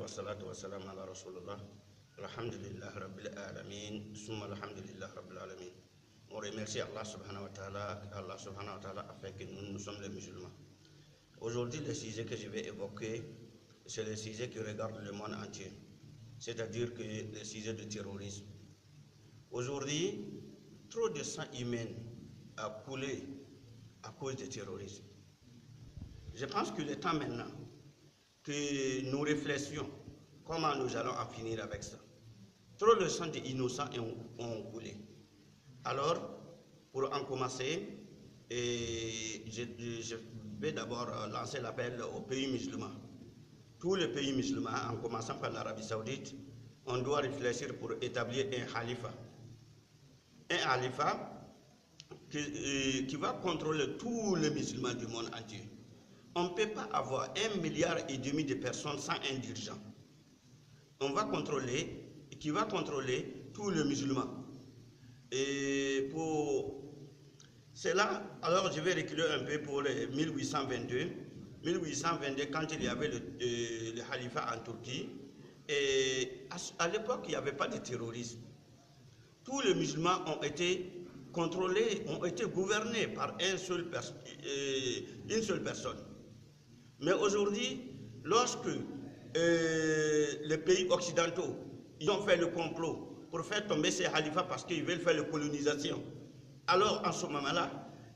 salatu wa salam ala Rasulullah. Alhamdulillah Rabbil Alamin. Summa alhamdulillah Rabbil Alamin. On remercie Allah subhanahu wa ta'ala. Allah subhanahu wa ta'ala a fait que nous sommes les musulmans. Aujourd'hui, le sujet que je vais évoquer, c'est le sujet qui regarde le monde entier. C'est-à-dire que le sujet du terrorisme. Aujourd'hui, trop de sang humain a coulé à cause du terrorisme. Je pense qu'il est temps maintenant que nous réfléchissions comment nous allons en finir avec ça. Trop de sang des innocents ont coulé. Alors, pour en commencer, je vais d'abord lancer l'appel aux pays musulmans. Tous les pays musulmans, en commençant par l'Arabie Saoudite, on doit réfléchir pour établir un khalifa. Un khalifa qui va contrôler tous les musulmans du monde entier. On ne peut pas avoir 1,5 milliard de personnes sans un dirigeant. On va contrôler, qui va contrôler tous les musulmans. Et pour cela, alors je vais reculer un peu pour les 1822. 1822, quand il y avait le khalifa en Turquie, et à l'époque, il n'y avait pas de terrorisme. Tous les musulmans ont été contrôlés, ont été gouvernés par une seule personne. Mais aujourd'hui, lorsque les pays occidentaux ils ont fait le complot pour faire tomber ces khalifats parce qu'ils veulent faire la colonisation, alors en ce moment-là,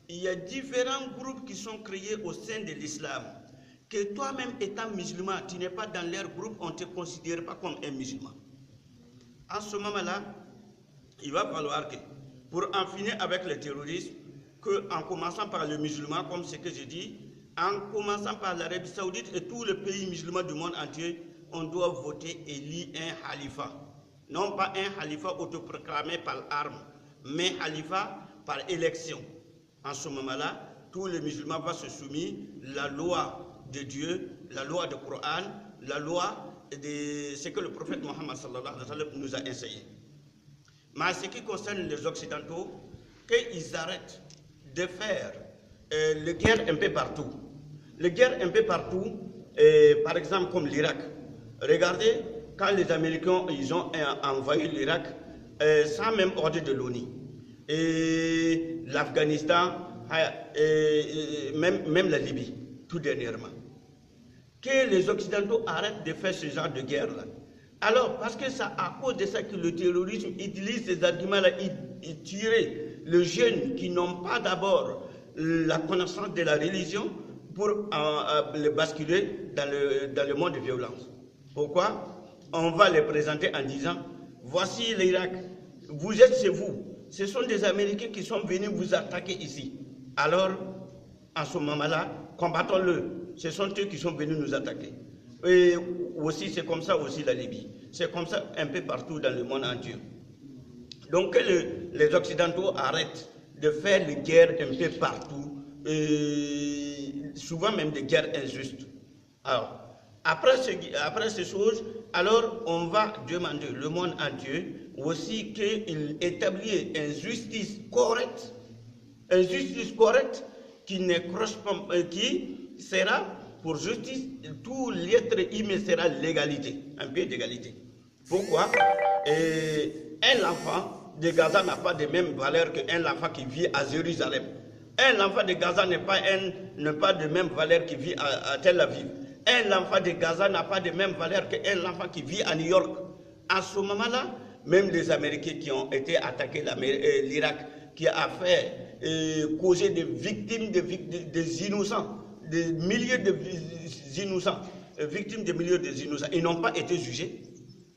il y a différents groupes qui sont créés au sein de l'islam. Que toi-même étant musulman, tu n'es pas dans leur groupe, on ne te considère pas comme un musulman. En ce moment-là, il va falloir que, pour en finir avec le terrorisme, qu'en commençant par les musulmans, comme ce que je dis, en commençant par l'Arabie Saoudite et tous les pays musulmans du monde entier, on doit voter et élire un khalifa. Non pas un khalifa autoproclamé par arme, mais khalifa par élection. En ce moment-là, tous les musulmans vont se soumettre à la loi de Dieu, la loi du Coran, la loi de ce que le prophète Mohammed sallallahu alayhi wa sallam nous a enseigné. Mais en ce qui concerne les Occidentaux, qu'ils arrêtent de faire les guerres un peu partout. Les guerres un peu partout, par exemple comme l'Irak. Regardez, quand les Américains ils ont envahi l'Irak sans même ordre de l'ONU. Et l'Afghanistan, même la Libye, tout dernièrement. Que les Occidentaux arrêtent de faire ce genre de guerre-là. Alors, parce que c'est à cause de ça que le terrorisme utilise ces arguments-là, il tire les jeunes qui n'ont pas d'abord la connaissance de la religion pour les basculer dans le monde de violence. Pourquoi? On va les présenter en disant, voici l'Irak, vous êtes chez vous, ce sont des Américains qui sont venus vous attaquer ici. Alors, en ce moment-là, combattons-le, ce sont eux qui sont venus nous attaquer. Et aussi, c'est comme ça aussi la Libye. C'est comme ça un peu partout dans le monde entier. Donc que les Occidentaux arrêtent de faire les guerres un peu partout, souvent même des guerres injustes. Alors, après ces choses, alors on va demander le monde entier aussi qu'il établisse une justice correcte qui ne correspond, qui sera pour justice, tout l'être humain sera l'égalité, un pied d'égalité. Pourquoi? Un enfant de Gaza n'a pas de même valeur qu'un enfant qui vit à Jérusalem. Un enfant de Gaza n'a pas de même valeur qui vit à Tel Aviv. Un enfant de Gaza n'a pas de même valeur qu'un enfant qui vit à New York. À ce moment-là, même les Américains qui ont été attaqués l'Irak, qui a fait causer des victimes, des innocents, des milliers d'innocents, victimes de milliers d'innocents, ils n'ont pas été jugés.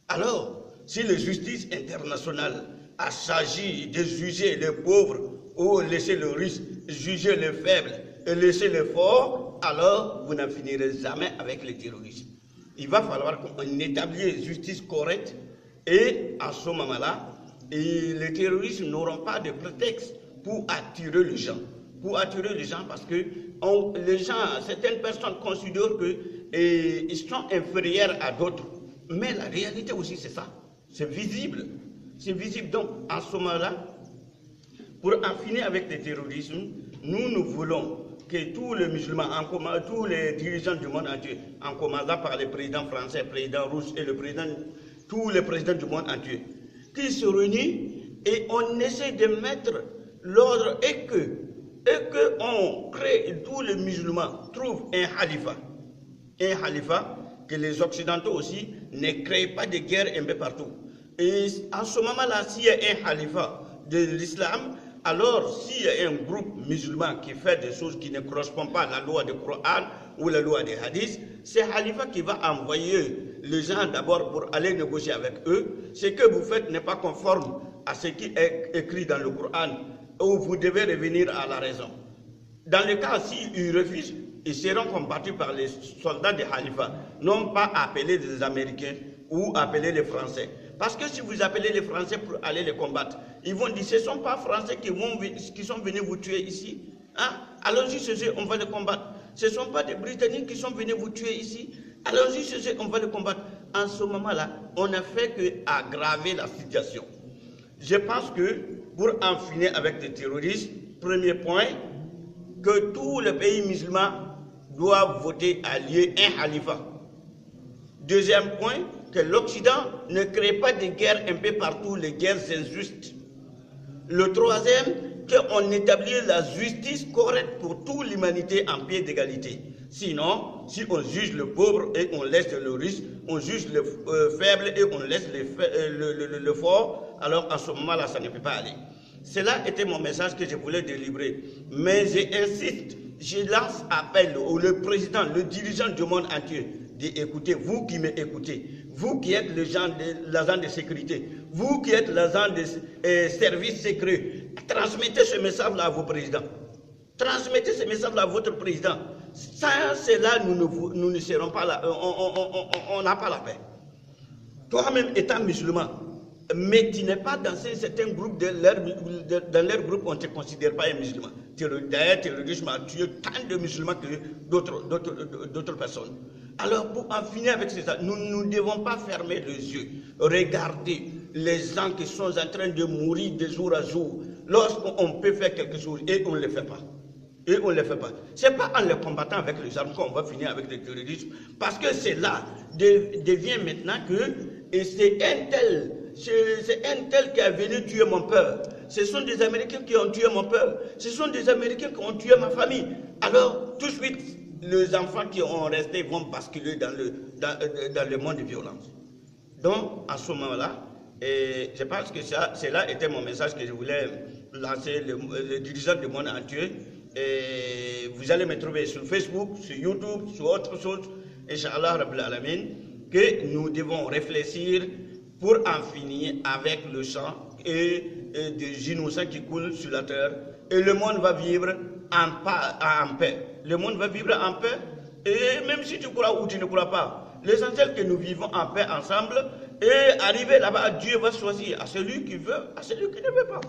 Alors, si la justice internationale a s'agi de juger les pauvres ou laisser les riches juger les faibles et laisser les forts, alors vous n'en finirez jamais avec le terrorisme. Il va falloir qu'on établisse une justice correcte et à ce moment-là, les terroristes n'auront pas de prétexte pour attirer les gens. Pour attirer les gens parce que les gens, certaines personnes considèrent qu'ils sont inférieurs à d'autres. Mais la réalité aussi c'est ça. C'est visible. C'est visible. Donc en ce moment-là, pour en finir avec le terrorisme, nous voulons que tous les musulmans, tous les dirigeants du monde entier, en commençant par le président français, le président russe et tous les présidents du monde entier, qui se réunissent et on essaie de mettre l'ordre et que on crée, tous les musulmans trouvent un khalifa, que les occidentaux aussi ne créent pas de guerre un peu partout. Et en ce moment-là, s'il y a un khalifa de l'islam, alors s'il y a un groupe musulman qui fait des choses qui ne correspondent pas à la loi du Coran ou la loi des hadiths, c'est khalifa qui va envoyer les gens d'abord pour aller négocier avec eux. Ce que vous faites n'est pas conforme à ce qui est écrit dans le Coran, où vous devez revenir à la raison. Dans le cas s'ils refusent, ils seront combattus par les soldats de khalifa, non pas appelés des Américains ou appelés les Français. Parce que si vous appelez les Français pour aller les combattre, ils vont dire, ce ne sont pas Français qui sont venus vous tuer ici. Hein? Allons-y, on va les combattre. Ce ne sont pas des Britanniques qui sont venus vous tuer ici. Allons-y, on va les combattre. En ce moment-là, on n'a fait qu'aggraver la situation. Je pense que pour en finir avec les terroristes, premier point, que tous les pays musulmans doivent voter allier un khalifa. Deuxième point, que l'Occident ne crée pas de guerres un peu partout, les guerres injustes. Le troisième, qu'on établit la justice correcte pour toute l'humanité en pied d'égalité. Sinon, si on juge le pauvre et on laisse le riche, on juge le faible et on laisse le fort, alors en ce moment-là, ça ne peut pas aller. Cela était mon message que je voulais délivrer. Mais j'insiste, je lance appel au président, le dirigeant du monde entier, d'écouter, vous qui m'écoutez, vous qui êtes l'agent de sécurité, vous qui êtes l'agent des services secrets, transmettez ce message-là à vos présidents. Transmettez ce message-là à votre président. Sans cela, nous ne serons pas là, on n'a pas la paix. Toi-même étant musulman, mais tu n'es pas dans un certain groupe, dans leur groupe, on ne te considère pas un musulman. D'ailleurs, terrorisme a tué tant de musulmans que d'autres personnes. Alors, pour en finir avec ça, nous ne devons pas fermer les yeux. Regardez les gens qui sont en train de mourir de jour à jour, lorsqu'on peut faire quelque chose et on ne le fait pas. Et on ne le fait pas. Ce n'est pas en les combattant avec les armes qu'on va finir avec le terrorisme, parce que c'est là, devient maintenant que c'est un tel qui est venu tuer mon père. Ce sont des Américains qui ont tué mon père. Ce sont des Américains qui ont tué ma famille. Alors, tout de suite, les enfants qui ont resté vont basculer dans le monde de violence. Donc, à ce moment-là, je pense que cela était mon message que je voulais lancer, le dirigeant du monde entier. Et vous allez me trouver sur Facebook, sur YouTube, sur autre chose, Inch'Allah Rabbil Alamin, que nous devons réfléchir pour en finir avec le sang et des innocents qui coulent sur la terre. Et le monde va vivre en paix. Le monde va vivre en paix. Et même si tu crois ou tu ne crois pas, l'essentiel que nous vivons en paix ensemble. Et arriver là-bas, Dieu va choisir à celui qui veut, à celui qui ne veut pas.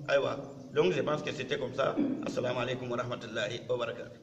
Aïwa. Donc je pense que c'était comme ça. Assalamu alaikum wa rahmatullahi wa barakatuh.